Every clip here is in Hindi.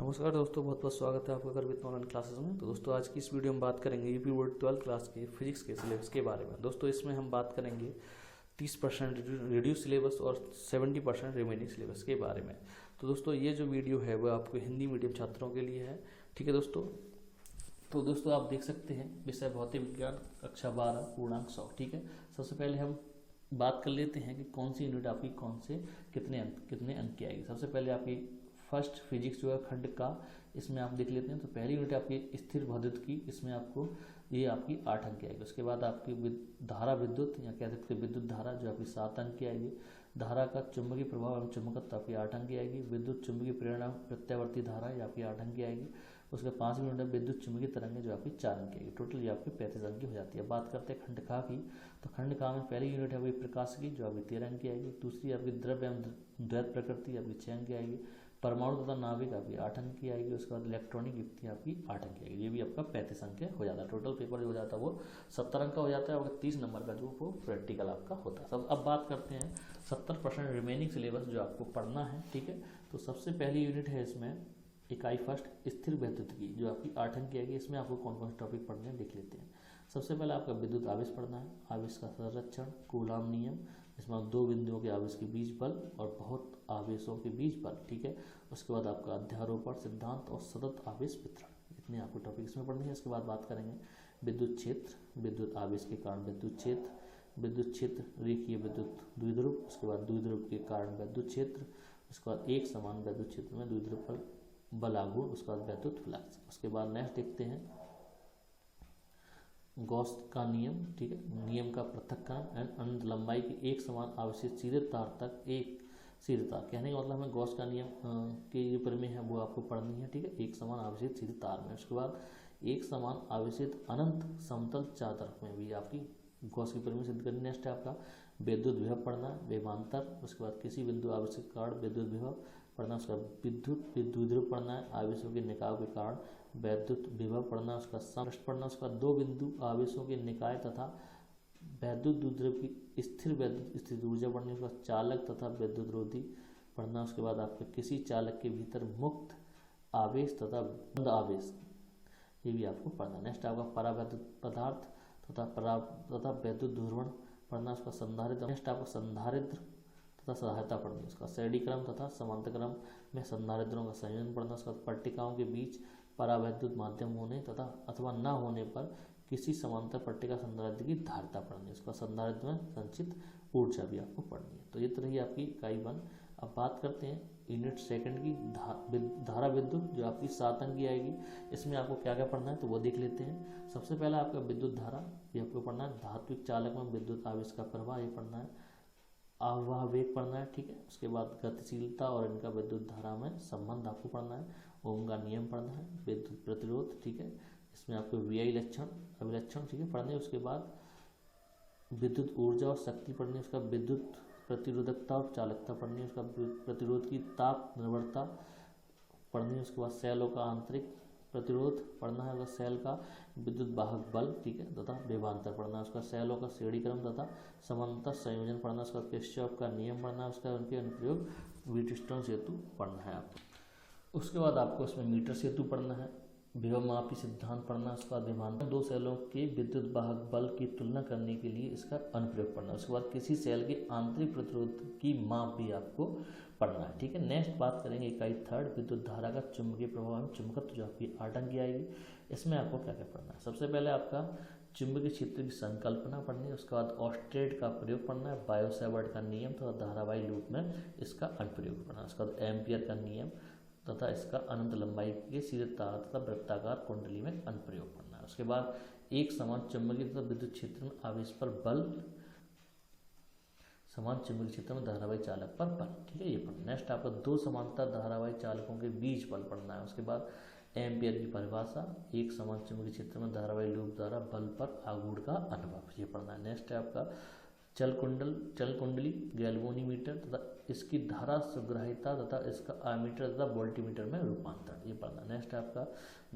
नमस्कार दोस्तों, बहुत बहुत स्वागत है आपका गर्वित ऑनलाइन क्लासेस में। तो दोस्तों आज की इस वीडियो में बात करेंगे यूपी बोर्ड 12th क्लास के फिजिक्स के सिलेबस के बारे में। दोस्तों इसमें हम बात करेंगे 30% रिड्यूस सिलेबस और 70% रिमेनिंग सिलेबस के बारे में। तो दोस्तों ये जो वीडियो है वो आपको हिंदी मीडियम छात्रों के लिए है, ठीक है दोस्तों। तो दोस्तों आप देख सकते हैं विषय भौतिक विज्ञान कक्षा 12 पूर्णांक 100, ठीक है। सबसे पहले हम बात कर लेते हैं कि कौन सी यूनिट आपकी कौन से कितने अंक की आएगी। सबसे पहले आपकी फर्स्ट फिजिक्स जो है खंड का, इसमें आप देख लेते हैं। तो पहली यूनिट आपकी स्थिर भौतिक की, इसमें आपको ये आपकी 8 अंक की आएगी। उसके बाद आपकी धारा विद्युत या कह सकते हैं विद्युत धारा जो आपकी 7 अंक की आएगी। धारा का चुंबकीय प्रभाव एवं चुंबकत्व आपकी 8 अंक की आएगी। विद्युत चुंबकीय प्रेरणा प्रत्यावर्ती धारा ये आपकी 8 अंक की आएगी। उसके 5वीं यूनिट विद्युत चुंबकीय तरंगें जो आपकी 4 अंक की आएगी। टोटल ये आपकी 35 अंक की हो जाती है। बात करते हैं खंड का की, तो खंड का में पहली यूनिट है वही प्रकाश की जो आपकी 13 अंक की आएगी। दूसरी आपकी द्रव्य एवं द्वैत प्रकृति आपकी 6 अंक की आएगी। परमाणु तथा नाभिक आपकी 8 अंक की आएगी। उसके बाद इलेक्ट्रॉनिक युक्ति आपकी 8 अंक की आएगी। ये भी आपका 35 अंक हो जाता है। टोटल पेपर जो हो जाता है वो 70 अंक का हो जाता है और 30 नंबर का जो वो प्रैक्टिकल आपका होता है। सब अब बात करते हैं 70% रिमेनिंग सिलेबस जो आपको पढ़ना है, ठीक है। तो सबसे पहली यूनिट है इसमें इकाई फर्स्ट स्थिर वैद्युत की जो आपकी 8 अंक की आएगी। इसमें आपको कौन कौन से टॉपिक पढ़ने हैं देख लेते हैं। सबसे पहले आपका विद्युत आवेश पढ़ना है, आवेश का संरक्षण, कूलाम नियम, इसमें आप 2 बिंदुओं के आवेश के बीच बल और बहुत आवेशों के बीच बल, ठीक है। उसके बाद आपका अध्यारोपण सिद्धांत और सतत आवेश वितरण, इतने आपको टॉपिक इसमें पढ़ने हैं। इसके बाद बात करेंगे विद्युत क्षेत्र, विद्युत आवेश के कारण विद्युत क्षेत्र, विद्युत क्षेत्र रेखीय विद्युत द्विध्रुव, उसके बाद द्विध्रुव के कारण विद्युत क्षेत्र, उसके बाद एक समान विद्युत क्षेत्र में द्विध्रुव पर बल आघूर्ण, उसके बाद वैद्युत फ्लक्स। उसके बाद नेक्स्ट देखते हैं गॉस का नियम, ठीक है। नियम का पृथक्करण एंड अनंत लंबाई की एक समान आवेशित सीधे तार तक एक सीधे तार, कहने का मतलब हमें गॉस का नियम के जो प्रमेय है वो आपको पढ़नी है, ठीक है। एक समान आवेशित सीधे तार में। उसके बाद एक समान आवेशित अनंत समतल चादर में भी आपकी गॉस की प्रमेय सिद्ध करनी। नेक्स्ट है आपका विद्युत विभव पढ़ना, विभवांतर। उसके बाद किसी बिंदु आवेश के कारण विद्युत विभव पढ़ना। उसका विद्युत द्विध्रुव पढ़ना है, आवेशों के निकाय के कारण वैद्युत विभव पढ़ना। उसका समष्ट पढ़ना। उसका 2 बिंदु आवेशों के निकाय तथा वैद्युत द्विध्रुव की स्थिर वैद्युत स्थिति ऊर्जा पढ़नी। उसका चालक तथा विद्युत रोधी पढ़ना। उसके बाद आपके किसी चालक के भीतर मुक्त आवेश तथा बंद आवेश, ये भी आपको पढ़ना। नेक्स्ट आपका परावैद्युत पदार्थ तथा वैद्युत ध्रुवण पढ़ना। उसका संधारित्र। नेक्स्ट आपको संधारित्र तथा सहायता पढ़नी। उसका श्रेणी क्रम तथा समांतर क्रम में संधारित्रों का संयोजन पढ़ना। उसका पट्टिकाओं के बीच परावैद्युत माध्यम होने तथा अथवा न होने पर किसी समांतर पट्टिका संधारित्र की धारिता पढ़नी। उसका संधारित्र में संचित ऊर्जा भी आपको पढ़नी है। तो ये तरह ही आपकी इकाई 1। अब बात करते हैं यूनिट सेकंड की धारा विद्युत जो आपकी 7 अंक की आएगी। इसमें आपको क्या क्या पढ़ना है तो वो देख लेते हैं। सबसे पहला आपका विद्युत धारा, ये आपको पढ़ना है। धात्विक चालक में विद्युत आवेश का प्रवाह, ये पढ़ना है। आवाह वेग पढ़ना है, ठीक है। उसके बाद गतिशीलता और इनका विद्युत धारा में संबंध आपको पढ़ना है। ओम का नियम पढ़ना है। विद्युत प्रतिरोध, ठीक है। इसमें आपको VI लक्षण अभिलक्षण, ठीक है, पढ़ने। उसके बाद विद्युत ऊर्जा और शक्ति पढ़नी है। उसका विद्युत प्रतिरोधकता और चालकता पढ़नी है। उसका प्रतिरोध की ताप निर्भरता पढ़नी है। उसके बाद सेलों का आंतरिक प्रतिरोध पढ़ना है। उसका सेल का विद्युत वाहक बल, ठीक है, तथा विभवांतर पढ़ना है। उसका सेलों का श्रेणी क्रम तथा समांतर संयोजन पढ़ना। उसका किरचॉफ का नियम पढ़ना है। उसका उनके अनुप्रयोग व्हीटस्टोन सेतु पढ़ना है आपको। उसके बाद आपको इसमें मीटर सेतु पढ़ना है। विभवमापी सिद्धांत पढ़ना। उसका विभवांतर 2 सेलों के विद्युत वाहक बल की तुलना करने के लिए इसका अनुप्रयोग पढ़ना। उसके बाद किसी सेल के आंतरिक प्रतिरोध की माप भी आपको पढ़ना है, ठीक है। नेक्स्ट बात करेंगे इकाई 3 विद्युत धारा का चुंबकीय प्रभाव एवं चुंबकत्व जो आपकी 8 अंक की आएगी। इसमें आपको क्या क्या पढ़ना है। सबसे पहले आपका चुंबकीय क्षेत्र की संकल्पना पढ़नी है। उसके बाद ऑस्टेड का प्रयोग पढ़ना है। बायो-सावर्ट का नियम तथा धारावाही लूप में इसका अनुप्रयोग पढ़ना है। उसके बाद एम्पियर का नियम तथा इसका अनंत लंबाई के सीधे तार तथा वृत्ताकार कुंडली में अनुप्रयोग पढ़ना है। उसके बाद एक समान चुंबकीय तथा विद्युत क्षेत्र में आवेश पर बल, समान चुंबकीय क्षेत्र में धारावाही चालक पर बल, ठीक है, ये पढ़ना। नेक्स्ट आपको 2 समांतर धारावाही चालकों के बीच बल पढ़ना है। उसके बाद एम्पियर की परिभाषा, एक समान चुंबकीय क्षेत्र में धारावाही लूप द्वारा बल पर आघूर्ण का अनुभव, ये पढ़ना है। नेक्स्ट है आपका चल कुंडली गैल्वेनोमीटर तथा इसकी धारा सुग्राहिता तथा इसका आमीटर तथा वोल्टीमीटर में रूपांतरण, ये पढ़ना। नेक्स्ट है आपका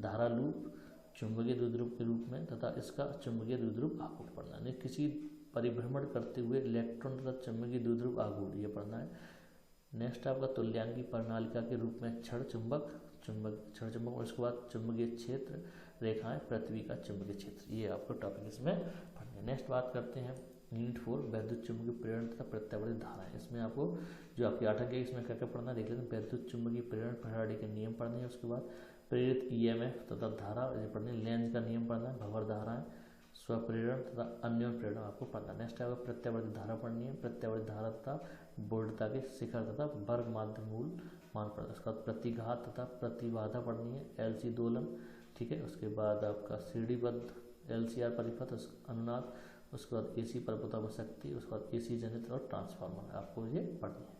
धारा लूप चुंबकीय द्विध्रुव के रूप में तथा इसका चुंबकीय द्विध्रुव आघूर्ण पढ़ना है। किसी परिभ्रमण करते हुए इलेक्ट्रॉन तथा चुंबकीय द्विध्रुव आघूर्ण, ये पढ़ना है। नेक्स्ट आपका तुल्यांकी प्रणालिका के रूप में क्षण चुंबक चुंबक क्षण चुंबक, और उसके बाद चुंबकीय क्षेत्र रेखाएं पृथ्वी का चुंबकीय क्षेत्र, ये आपको टॉपिक इसमें पढ़ने। नेक्स्ट बात करते हैं यूनिट 4 वैद्युत चुंबकीय प्रेरण तथा प्रत्यावर्ती धाराएं। इसमें आपको जो आपकी 8 अंक है इसमें क्या क्या पढ़ना देख लेते हैं। वैद्युत चुंबकीय प्रेरण फैराडे के नियम पढ़ने हैं, उसके बाद प्रेरित ईएमएफ तथा धारा पढ़नी, लेंज का नियम पढ़ना है, भंवर धाराएं, स्वप्रेरण तथा अन्य प्रेरण आपको पढ़ना। नेक्स्ट है प्रत्यावर्ती धारा पढ़नी है, प्रत्यावर्ती धारा तथा बोल्टता के शिखर तथा वर्ग माध्य मूल मान पढ़ना। उसके बाद प्रतिघात तथा प्रतिबाधा पढ़नी है, एलसी दोलन, ठीक है। उसके बाद आपका सीढ़ीबद्ध एलसीआर परिपथ अनुनाद, उसके बाद एसी परपोताप शक्ति, उसके बाद एसी जनित्र और ट्रांसफार्मर आपको ये पढ़नी है।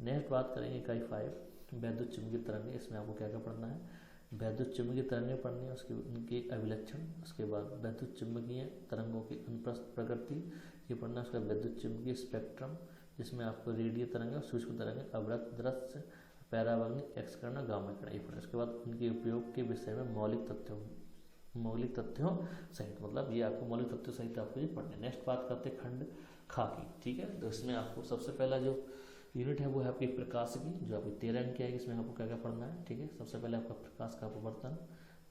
नेक्स्ट बात करेंगे इकाई 5 वैद्युत चुंबकीय तरंगें। इसमें आपको क्या क्या पढ़ना है, वैद्युत चुंबकीय तरंगें पढ़नी है, उसके उनके अभिलक्षण, उसके बाद वैद्युत चुंबकीय तरंगों की अनुप्रस्थ प्रकृति ये पढ़ना है, उसका वैद्युत चुंबकीय स्पेक्ट्रम जिसमें आपको रेडियो तरंगें और सूक्ष्म तरंगें, अवरक्त, दृश्य, पैरावर्णी, एक्स किरण, गामा किरण ये पढ़ना। उसके बाद उनके उपयोग के विषय में मौलिक तथ्यों सहित, मतलब ये आपको मौलिक तथ्यों सहित आपको ये पढ़ना है। नेक्स्ट बात करते हैं खंड खा की, ठीक है। तो इसमें आपको सबसे पहला जो यूनिट है वो है आपकी प्रकाश की, जो आपकी 13 अंक की है, इसमें आपको क्या क्या पढ़ना है, ठीक है। सबसे पहले आपका प्रकाश का अपवर्तन,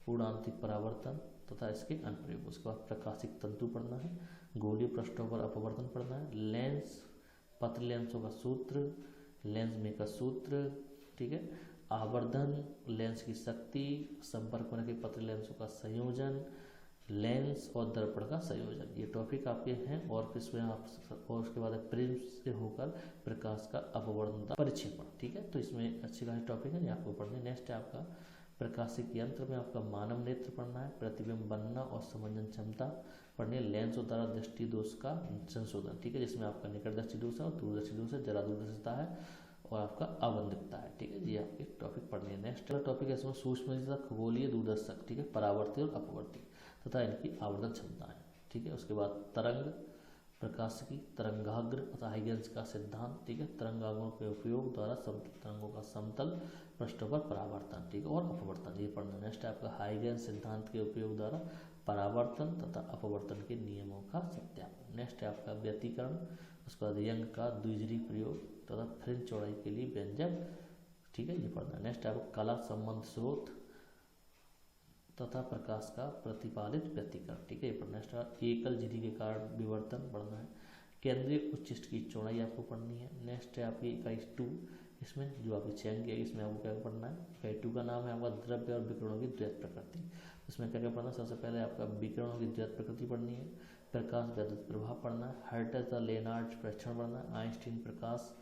पूर्णांतिक परावर्तन तथा इसके अनुप्रयोग। उसके बाद प्रकाशिक तंतु पढ़ना है, गोलीय पृष्ठों पर अपवर्तन पढ़ना है, लेंस, पतले लेंसों का सूत्र, लेंस में का सूत्र, ठीक है, आवर्धन, लेंस की शक्ति, संपर्क में रखे पतले लेंसों का संयोजन, लेंस और दर्पण का संयोजन, ये टॉपिक आपके हैं। और इसमें आप और उसके बाद प्रिज्म से होकर प्रकाश का अपवर्तन परिक्षेपण, ठीक है। तो इसमें अच्छी खासी टॉपिक है, ये आपको पढ़ने। नेक्स्ट है आपका प्रकाशिक यंत्र में आपका मानव नेत्र पढ़ना है, प्रतिबिंब बनना और समंजन क्षमता पढ़नी है, लेंस और द्वारा दृष्टि दोष का संशोधन, ठीक है, जिसमें आपका निकट दृष्टि दोष है और दूरदर्शी दोष है, जरा दूरदर्शिता है और आपका अवंदिकता है, ठीक है। ये आपके टॉपिक पढ़नी है। नेक्स्ट टॉपिक है इसमें सूक्ष्म खगोलीय दूरदर्शक, ठीक है, परावर्ती और अपवर्ती तथा इनकी आवर्धन क्षमताएं, ठीक है। उसके बाद तरंग प्रकाशिकी, तरंगाग्र तथा हाइगेंस का सिद्धांत, ठीक है, तरंगाग्रों के उपयोग द्वारा तरंगों का समतल पृष्ठों पर परावर्तन, ठीक है, और अपवर्तन ये पढ़ना। नेक्स्ट है आपका हाइगेंस सिद्धांत के उपयोग द्वारा परावर्तन तथा अपवर्तन के नियमों का सत्यापन। नेक्स्ट है आपका व्यतिकरण, उसके बाद यंग का द्विजिरी प्रयोग तथा फ्रिंज चौड़ाई के लिए व्यंजक, ठीक है, ये पढ़ना। नेक्स्ट है आपको कला संबंध स्रोत तथा प्रकाश का प्रतिपादित व्यतिकरण, ठीक है, ये पढ़ना। नेक्स्ट एकल झिरी के कारण विवर्तन पढ़ना है, केंद्रीय उच्चिष्ट की चौड़ाई आपको पढ़नी है। नेक्स्ट है आपकी इकाई 2, इसमें जो आपकी चयन की है इसमें आपको क्या पढ़ना है, इकाई 2 का नाम है आपका द्रव्य और विकिरणों की द्वैत प्रकृति। इसमें क्या क्या पढ़ना है, सबसे पहले आपका विकिरणों की द्वैत प्रकृति पढ़नी है, प्रकाश वैद्युत प्रभाव पढ़ना है, हर्ट्ज द लेनार्ड परीक्षण पढ़ना है, आइंस्टीन प्रकाश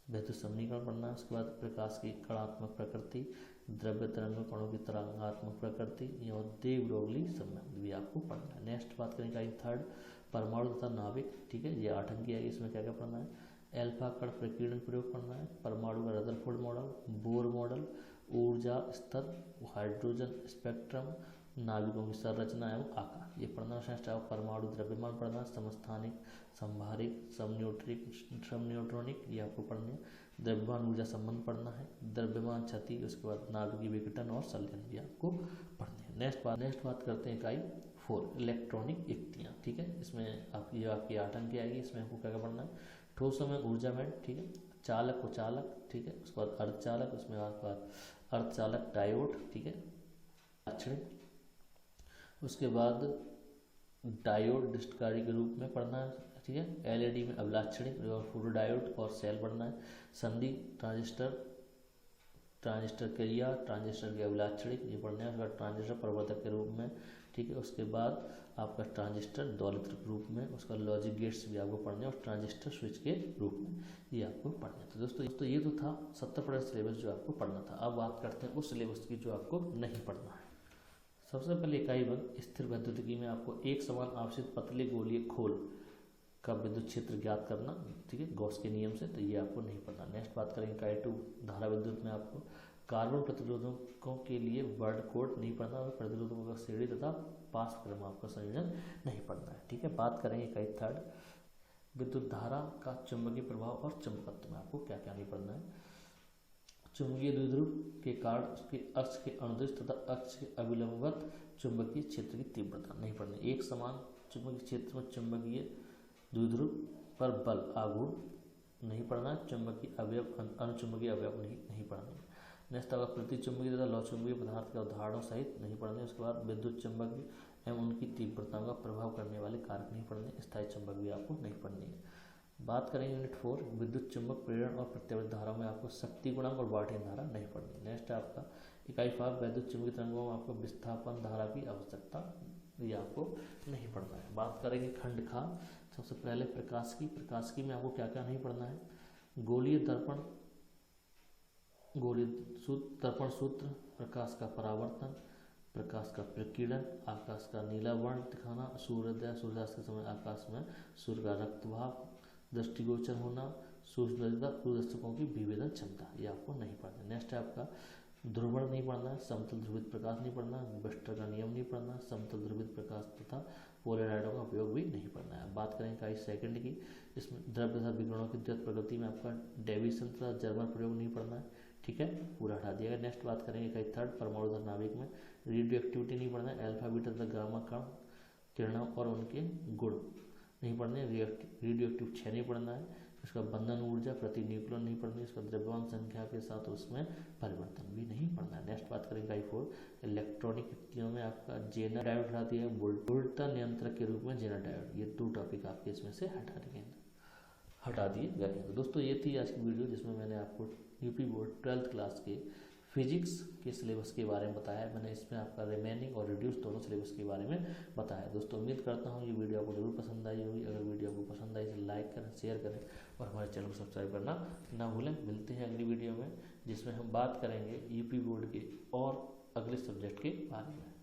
वैद्युत समीकरण पढ़ना है। उसके बाद प्रकाश की कणात्मक प्रकृति, द्रव्य तरंग कणों की तरंगात्मक प्रकृति और दे ब्रोगली संबंध भी आपको पढ़ना है। नेक्स्ट बात करेंगे इकाई 3 परमाणु तथा नाभिक, ठीक है, ये 8 अंक की है, इसमें क्या क्या पढ़ना है, एल्फा कण प्रकीर्णन प्रयोग पढ़ना है, परमाणु का रदरफोर्ड मॉडल, बोर मॉडल, ऊर्जा स्तर, हाइड्रोजन स्पेक्ट्रम, नाभिकों की संरचना एवं आकार ये पढ़ना है। परमाणु द्रव्यमान पढ़ना, समस्थानिक, संभारिक, समन्यूट्रॉनिक ये आपको पढ़ने हैं, द्रव्यमान ऊर्जा संबंध पढ़ना है, द्रव्यमान क्षति, उसके बाद नाभिकीय विघटन और संलयन भी आपको पढ़ने हैं। नेक्स्ट बात करते हैं इकाई 4 इलेक्ट्रॉनिक युक्तियाँ, ठीक है, इसमें आपकी 8 अंक की आएगी, इसमें आपको क्या क्या पढ़ना है, ठोसों में ऊर्जा में, ठीक है, चालक को चालक, ठीक है, उसके बाद अर्धचालक, उसमें आपका अर्धचालक डायोड, ठीक है, लाक्षणिक, उसके बाद डायोड डिस्टकारी के रूप में पढ़ना है, ठीक है, एलईडी में अभिलाक्षणिक और फोटोडायोड और सेल पढ़ना है, संधि ट्रांजिस्टर क्रिया, ट्रांजिस्टर के अभिलाक्षणिक ये पढ़ना है, उसके बाद ट्रांजिस्टर प्रवर्धक के रूप में, ठीक है, उसके बाद आपका ट्रांजिस्टर दोलित्र के रूप में, उसका लॉजिक गेट्स भी आपको पढ़ने और ट्रांजिस्टर स्विच के रूप में ये आपको पढ़ना। तो दोस्तों ये तो था 70% सिलेबस जो आपको पढ़ना था। अब बात करते हैं उस सिलेबस की जो आपको नहीं पढ़ना है। सबसे पहले इकाई 1 स्थिर वैद्युतिकी में आपको एक समान आवेशित पतले गोलीय खोल का विद्युत क्षेत्र ज्ञात करना, ठीक है, गॉस के नियम से, तो ये आपको नहीं पढ़ना। नेक्स्ट बात करेंगे इकाई 2 धारा विद्युत में आपको कार्बन प्रतिरोधकों के लिए वर्ड कोड नहीं पढ़ना और प्रतिरोधकों का श्रेणी तथा पार्श्वक्रम आपका संयोजन नहीं पढ़ना है, ठीक है। बात करेंगे इकाई 3 विद्युत धारा का चुंबकीय प्रभाव और चुंबकत्व में आपको क्या क्या नहीं पढ़ना है, चुंबकीय द्विध्रुव के कारण उसके अक्ष के अनुदिश तथा अक्ष के अभिलंबवत चुंबकीय क्षेत्र की तीव्रता नहीं पढ़नी, एक समान चुंबकीय क्षेत्र में चुंबकीय द्विध्रुव पर बल आघूर्ण नहीं पढ़ना, चुंबकीय अवयव अनुचुंबकीय अवयव नहीं पढ़ना। नेक्स्ट आपका प्रतिचुंबकीय तथा लौहचुंबकीय पदार्थ के उदाहरणों सहित नहीं पढ़ने। उसके बाद विद्युत चुंबक भी एवं उनकी तीव्रताओं का प्रभाव करने वाले कारक नहीं पढ़ने। स्थायी चुंबक भी आपको नहीं पढ़नी है। बात करें यूनिट 4 विद्युत चुंबक प्रेरण और प्रत्यावर्ती धाराओं में आपको शक्ति गुणांक और बाल्टियन धारा नहीं पढ़नी। नेक्स्ट आपका इकाई 5 वैद्युत चुंबकीय तरंगों में आपको विस्थापन धारा की आवश्यकता, ये आपको नहीं पढ़ना है। बात करेंगे खंड खा, सबसे पहले प्रकाशिकी में आपको क्या क्या नहीं पढ़ना है। गोलीय दर्पण दर्पण सूत्र, प्रकाश का परावर्तन, प्रकाश का प्रकीर्णन, आकाश का नीला वर्ण दिखाना, सूर्योदय सूर्यास्त के समय आकाश में सूर्य का रक्तभाव, दृष्टिगोचर होना, सूर्यदर्शकों की विभेदन क्षमता, ये आपको नहीं पढ़ना। नेक्स्ट है आपका ध्रुवण नहीं पढ़ना है, समतल ध्रुवित प्रकाश नहीं पढ़ना, वेस्टर का नियम नहीं पढ़ना, समतल ध्रुवित प्रकाश तथा पोलराइडों का उपयोग भी नहीं पढ़ना है। बात करें इकाई सेकंड की, इसमें द्रव्य तथा विकिरणों की द्वैत प्रकृति में आपका डेविसन तथा जर्मन प्रयोग नहीं पढ़ना है, ठीक है, पूरा हटा दिया गया। नेक्स्ट बात करेंगे इकाई थर्ड परमाणुधर नाभिक में रेडियो एक्टिविटी नहीं पढ़ना है, अल्फा बीटा तथा गामा कण किरणों और उनके गुण नहीं पढ़ने। रेडियो एक्टिव 6 नहीं पढ़ना है। इसका बंधन ऊर्जा प्रति न्यूक्लियन नहीं पढ़नी, इसका द्रव्यमान संख्या के साथ उसमें परिवर्तन भी नहीं पढ़ना है। नेक्स्ट बात करेंगे इकाई 4 इलेक्ट्रॉनिक युक्तियों में आपका जेनर डायोड हटा दिया है, वोल्टा नियंत्रक के रूप में जेनर डायोड, ये 2 टॉपिक आपके इसमें से हटा दिए गए। तो दोस्तों ये थी आज की वीडियो जिसमें मैंने आपको यूपी बोर्ड 12th क्लास के फिजिक्स के सिलेबस के बारे में बताया। मैंने इसमें आपका रिमेनिंग और रिड्यूस दोनों सिलेबस के बारे में बताया। दोस्तों उम्मीद करता हूँ ये वीडियो आपको जरूर पसंद आई होगी। अगर वीडियो आपको पसंद आई तो लाइक करें, शेयर करें और हमारे चैनल को सब्सक्राइब करना ना भूलें। मिलते हैं अगली वीडियो में जिसमें हम बात करेंगे यूपी बोर्ड के और अगले सब्जेक्ट के बारे में।